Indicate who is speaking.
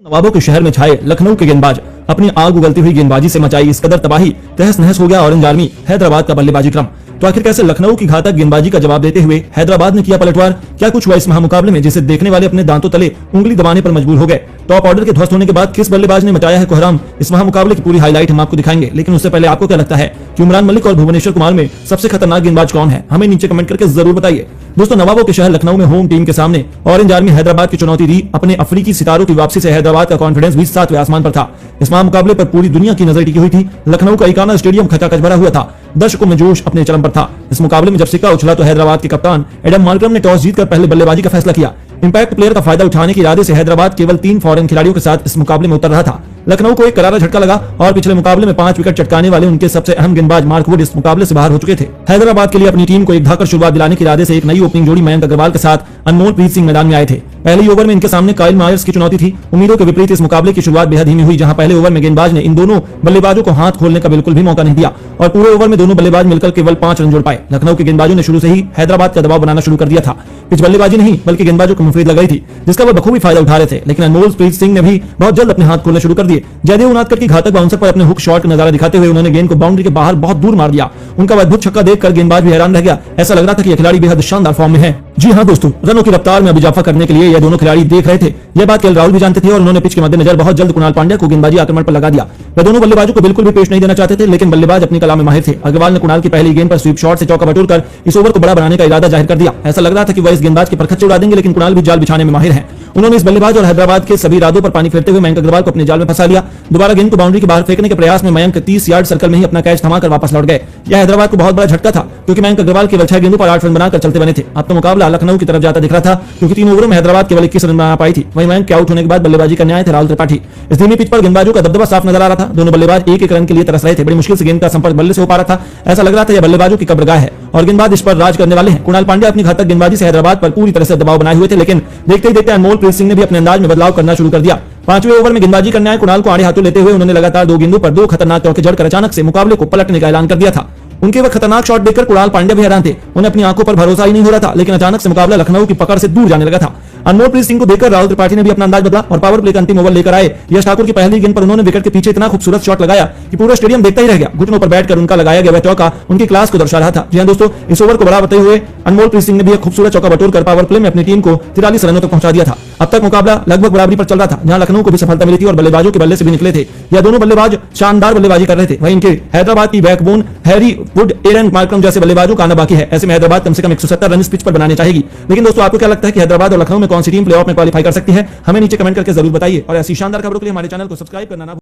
Speaker 1: नवाबों के शहर में छाए लखनऊ के गेंदबाज अपनी आग उगलती हुई गेंदबाजी से मचाई इस कदर तबाही, तहस नहस हो गया ऑरेंज आर्मी हैदराबाद का बल्लेबाजी क्रम। तो आखिर कैसे लखनऊ की घातक गेंदबाजी का जवाब देते हुए हैदराबाद ने किया पलटवार? क्या कुछ हुआ इस महामुकाबले में जिसे देखने वाले अपने दांतों तले उंगली दबाने पर मजबूर हो गए? टॉप ऑर्डर के ध्वस्त होने के बाद किस बल्लेबाज ने मचाया है कोहराम? इस महामुकाबले की पूरी हाईलाइट हम आपको दिखाएंगे, लेकिन उससे पहले आपको क्या लगता है कि उमरान मलिक और भुवनेश्वर कुमार में सबसे खतरनाक गेंदबाज कौन है? हमें नीचे कमेंट करके जरूर बताइए। दोस्तों, नवाबों के शहर लखनऊ में होम टीम के सामने ऑरेंज आर्मी हैदराबाद की चुनौती दी। अपने अफ्रीकी सितारों की वापसी से हैदराबाद का कॉन्फिडेंस भी 7वें आसमान पर था। इस महामुकाबले पर पूरी दुनिया की नजर टिकी हुई थी। लखनऊ का इकाना स्टेडियम खचाखच भरा हुआ था, दर्शकों में जोश अपने चरम पर था। इस मुकाबले में जब सिक्का उछला तो हैदराबाद के कप्तान एडम मार्करम ने टॉस जीतकर पहले बल्लेबाजी का फैसला किया। इंपैक्ट प्लेयर का फायदा उठाने के इरादे से हैदराबाद केवल 3 फॉरेन खिलाड़ियों के साथ इस मुकाबले में उतर रहा था। लखनऊ को एक करारा झटका लगा और पिछले मुकाबले में 5 विकेट चटकाने वाले उनके सबसे अहम गेंदबाज मार्क वुड इस मुकाबले से बाहर हो चुके थे। हैदराबाद के लिए अपनी टीम को एक धाकर शुरुआत दिलाने के इरादे से एक नई ओपनिंग जोड़ी मयंक अग्रवाल के साथ अनमोलप्रीत सिंह मैदान में आए थे। पहले ओवर में इनके सामने काइल मायर्स की चुनौती थी। उम्मीदों के विपरीत इस मुकाबले की शुरुआत बेहद धीमी हुई, जहां पहले ओवर में गेंदबाज ने इन दोनों बल्लेबाजों को हाथ खोलने का बिल्कुल भी मौका नहीं दिया और पूरे ओवर में दोनों बल्लेबाज मिलकर केवल 5 रन जोड़ पाए। लखनऊ के गेंदबाजों ने शुरू से ही हैदराबाद का दबाव बनाना शुरू कर दिया था। पिच बल्लेबाजी नहीं बल्कि गेंदबाजों को मुफीद लग रही थी, जिसका वो बखूबी फायदा उठा रहे थे। लेकिन अनमोलप्रीत सिंह ने भी बहुत जल्द अपने हाथ खोलने शुरू कर दिए। जयदेव उनादकर की घातक बाउंसर पर अपने हुक शॉट का नजारा दिखाते हुए उन्होंने गेंद को बाउंड्री के बाहर बहुत दूर मार दिया। उनका अद्भुत छक्का देखकर गेंदबाज भी हैरान रह गया। ऐसा लग रहा था कि यह खिलाड़ी बेहद शानदार फॉर्म में है। जी हां दोस्तों, रनों की रफ्तार में इजाफा करने के लिए यह दोनों खिलाड़ी देख रहे थे। यह बात केएल राहुल भी जानते थे और उन्होंने पिच के मद्देनजर बहुत जल्द कुणाल पांड्या को गेंदबाजी आक्रमण पर लगा दिया। वे दोनों बल्लेबाजों को बिल्कुल भी पेश नहीं देना चाहते थे, लेकिन बल्लेबाज अपनी कला में माहिर थे। अग्रवाल ने कुणाल की पहली गेंद पर स्वीप शॉट से चौका बटोरकर इस ओवर को बड़ा बनाने का इरादा जाहिर कर दिया। ऐसा लग रहा था कि वह इस गेंदबाज के परखच्चे उड़ा देंगे, लेकिन कुणाल भी जाल बिछाने में माहिर हैं। उन्होंने इस बल्लेबाज और हैदराबाद के सभी इरादों पर पानी फेरते हुए मयंक अग्रवाल को अपने जाल में फंसा लिया। दोबारा गेंद को बाउंड्री के बाहर फेंकने के प्रयास में मयंक 30 यार्ड सर्कल में ही अपना कैच थमाकर वापस लौट गए। यह हैदराबाद को बहुत बड़ा झटका था, क्योंकि मयंक अग्रवाल केवल 6 गेंदों पर 8 रन बनाकर चलते बने थे। अब तो मुकाबला लखनऊ की तरफ जाता दिख रहा था, क्योंकि 3 ओवरों में हैदराबाद केवल 21 रन बना पाई थी। वहीं मयंक के आउट होने के बाद बल्लेबाजी करने आए थे राहुल त्रिपाठी। इस धीमी पिच पर गेंदबाजों का दबदबा साफ नजर आ रहा था। दोनों बल्लेबाज एक रन के लिए तरस रहे थे। बड़ी मुश्किल से गेंद का संपर्क बल्ले से हो पा रहा था। ऐसा लग रहा था यह बल्लेबाजों की कब्रगाह है और गेंदबाज इस पर राज करने वाले हैं। कुणाल पांड्या अपनी घातक गेंदबाजी से हैदराबाद पर पूरी तरह से दबाव बनाए हुए थे, लेकिन देखते ही देखते अनमोलप्रीत सिंह ने भी अपने अंदाज में बदलाव करना शुरू कर दिया। 5वें ओवर में गेंदबाजी करने आए कुणाल को आड़े हाथों लेते हुए उन्होंने लगातार 2 गेंदों पर 2 खतरनाक चौके जड़कर अचानक से मुकाबले को पलटने का ऐलान कर दिया था। उनके वह खतरनाक शॉट देखकर कुणाल पांड्या भी हैरान थे। उन्हें अपनी आंखों पर भरोसा ही नहीं हो रहा था, लेकिन अचानक से मुकाबला लखनऊ की पकड़ से दूर जाने लगा था। अनमोलप्रीत सिंह को देखकर राहुल त्रिपाठी ने भी अपना अंदाज बदला और पावर प्ले का अंतिम ओवर लेकर आए। यश ठाकुर की पहली गेंद पर उन्होंने विकेट के पीछे इतना खूबसूरत शॉट लगाया कि पूरा स्टेडियम देखता ही रह गया। घुटनों पर बैठकर उनका लगाया गया वह चौका उनकी क्लास को दर्शा रहा था। जी हां दोस्तों, इस ओवर को बड़ा बताते हुए अनमोलप्रीत सिंह ने भी एक खूबसूरत चौका बटोरकर पावर प्ले में अपनी टीम को 43 रनों तक पहुंचा दिया था। अब तक मुकाबला लगभग बराबरी पर चल रहा था, जहां लखनऊ को भी सफलता मिली थी और बल्लेबाजों के बल्ले से भी निकले थे। यह दोनों बल्लेबाज शानदार बल्लेबाजी कर रहे थे। वहीं इनके हैदराबाद की backbone Harry would, Adam Markram जैसे बल्लेबाजों का आना बाकी है। ऐसे में हैदराबाद कम से कम 170 रन इस पिच पर बनाने चाहेगी। लेकिन दोस्तों, आपको क्या लगता है कि हैदराबाद और लखनऊ में कौन सी टीम प्लेऑफ में क्वालीफाई कर सकती है? हमें नीचे कमेंट करके जरूर बताइए और ऐसी शानदार खबरों के लिए हमारे चैनल को सब्सक्राइब करना ना